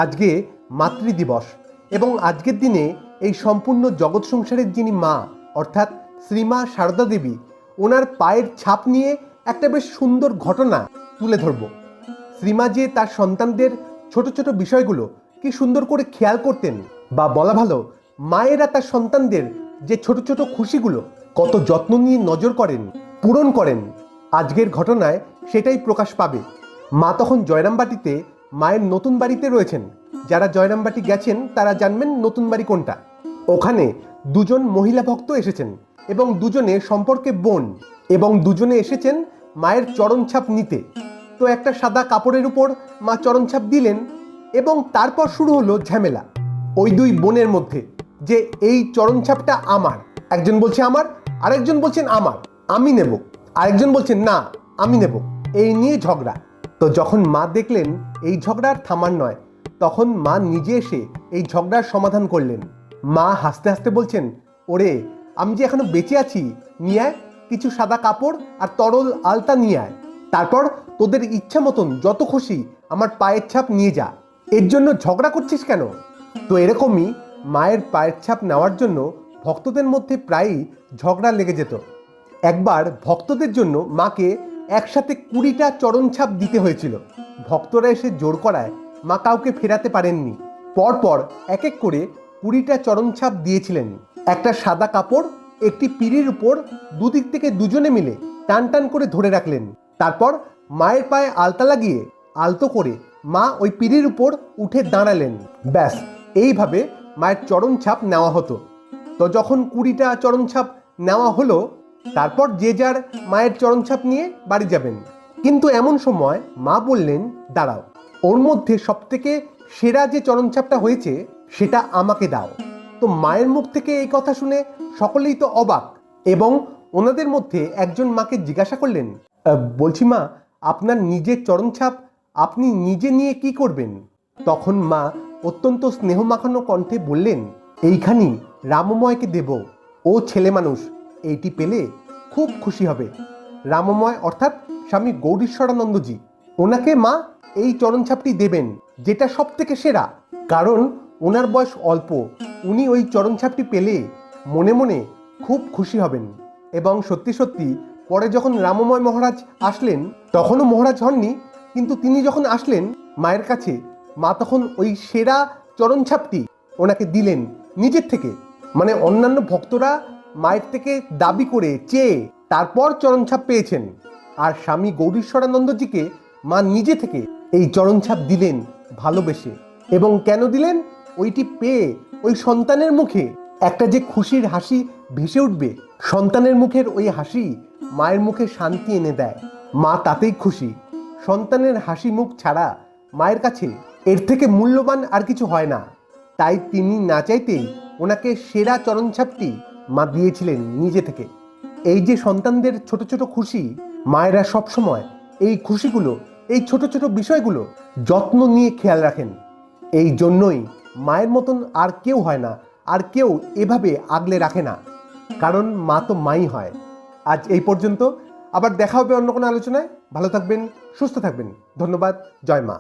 আজকে মাতৃদিবস এবং আজকের দিনে এই সম্পূর্ণ জগৎ সংসারের যিনি মা অর্থাৎ শ্রীমা সারদা দেবী, ওনার পায়ের ছাপ নিয়ে একটা বেশ সুন্দর ঘটনা তুলে ধরব। শ্রীমা যে তার সন্তানদের ছোট ছোট বিষয়গুলো কি সুন্দর করে খেয়াল করতেন, বা বলা ভালো মায়েরা তার সন্তানদের যে ছোট ছোট খুশিগুলো কত যত্ন নিয়ে নজর করেন, পূরণ করেন, আজকের ঘটনায় সেটাই প্রকাশ পাবে। মা তখন জয়রামবাটিতে মায়ের নতুন বাড়িতে রয়েছেন। যারা জয়রামবাটি গেছেন তারা জানবেন নতুন বাড়ি কোনটা। ওখানে দুজন মহিলা ভক্ত এসেছেন এবং দুজনে সম্পর্কে বোন, এবং দুজনে এসেছেন মায়ের চরণছাপ নিতে। তো একটা সাদা কাপড়ের উপর মা চরণছাপ দিলেন এবং তারপর শুরু হলো ঝামেলা ওই দুই বোনের মধ্যে, যে এই চরণছাপটা আমার। একজন বলছে আমার, আরেকজন বলছেন আমার, আমি নেব। আরেকজন বলছেন না, আমি নেব। এই নিয়ে ঝগড়া। তো যখন মা দেখলেন এই ঝগড়ার থামার নয়, তখন মা নিজে এসে এই ঝগড়ার সমাধান করলেন। মা হাসতে হাসতে বলছেন, ওরে আমি যে এখনো বেঁচে আছি, নিয়ে আয় কিছু সাদা কাপড় আর তরল আলতা নিয়ে আয়, তারপর তোদের ইচ্ছা মতন যত খুশি আমার পায়ের ছাপ নিয়ে যা। এর জন্য ঝগড়া করছিস কেন? তো এরকমই মায়ের পায়ের ছাপ নেওয়ার জন্য ভক্তদের মধ্যে প্রায়ই ঝগড়া লেগে যেত। একবার ভক্তদের জন্য মাকে একসাথে 20টা চরণছাপ দিতে হয়েছিল। ভক্তরা এসে জোর করায় মা কাউকে ফেরাতে পারেননি। পরপর এক এক করে 20টা চরণছাপ দিয়েছিলেন। একটা সাদা কাপড় একটি পিঁড়ির উপর দুদিক থেকে দুজনে মিলে টান টান করে ধরে রাখলেন। তারপর মায়ের পায়ে আলতা লাগিয়ে আলতো করে মা ওই পিঁড়ির উপর উঠে দাঁড়ালেন। ব্যাস, এইভাবে মায়ের চরণছাপ নেওয়া হতো। তো যখন 20টা চরণছাপ নেওয়া হলো, তারপর যে যার মায়ের চরণছাপ নিয়ে বাড়ি যাবেন। কিন্তু এমন সময় মা বললেন, দাঁড়াও, ওর মধ্যে সবথেকে সেরা যে চরণছাপটা হয়েছে সেটা আমাকে দাও। তো মায়ের মুখ থেকে এই কথা শুনে সকলেই তো অবাক, এবং ওনাদের মধ্যে একজন মাকে জিজ্ঞাসা করলেন, বলছি মা, আপনার নিজের চরণছাপ আপনি নিজে নিয়ে কি করবেন? তখন মা অত্যন্ত স্নেহ মাখানো কণ্ঠে বললেন, এইখানি রামময়কে দেব। ও ছেলে মানুষ, এইটি পেলে খুব খুশি হবে। রামময় অর্থাৎ স্বামী গৌরীশ্বরানন্দজি, ওনাকে মা এই চরণছাপটি দেবেন, যেটা সব থেকে সেরা। কারণ ওনার বয়স অল্প, উনি ওই চরণছাপটি পেলে মনে মনে খুব খুশি হবেন। এবং সত্যি সত্যি পরে যখন রামময় মহারাজ আসলেন, তখনও মহারাজ হননি, কিন্তু তিনি যখন আসলেন মায়ের কাছে, মা তখন ওই সেরা চরণছাপটি ওনাকে দিলেন নিজের থেকে। মানে অন্যান্য ভক্তরা মায়ের থেকে দাবি করে চেয়ে তারপর চরণছাপ পেয়েছেন, আর স্বামী গৌরীশ্বরানন্দজিকে মা নিজে থেকে এই চরণছাপ দিলেন ভালোবেসে। এবং কেন দিলেন? ওইটি পেয়ে ওই সন্তানের মুখে একটা যে খুশির হাসি ভেসে উঠবে, সন্তানের মুখের ওই হাসি মায়ের মুখে শান্তি এনে দেয়। মা তাতেই খুশি। সন্তানের হাসি মুখ ছাড়া মায়ের কাছে এর থেকে মূল্যবান আর কিছু হয় না। তাই তিনি না চাইতেই ওনাকে সেরা চরণছাপটি মা দিয়েছিলেন নিজে থেকে। এই যে সন্তানদের ছোট ছোট খুশি, মায়েরা সবসময় এই খুশিগুলো, এই ছোট ছোট বিষয়গুলো যত্ন নিয়ে খেয়াল রাখেন। এই জন্যই মায়ের মতন আর কেউ হয় না, আর কেউ এভাবে আগলে রাখে না। কারণ মা তো মাই হয়। আজ এই পর্যন্ত, আবার দেখা হবে অন্য কোনো আলোচনায়। ভালো থাকবেন, সুস্থ থাকবেন। ধন্যবাদ। জয় মা।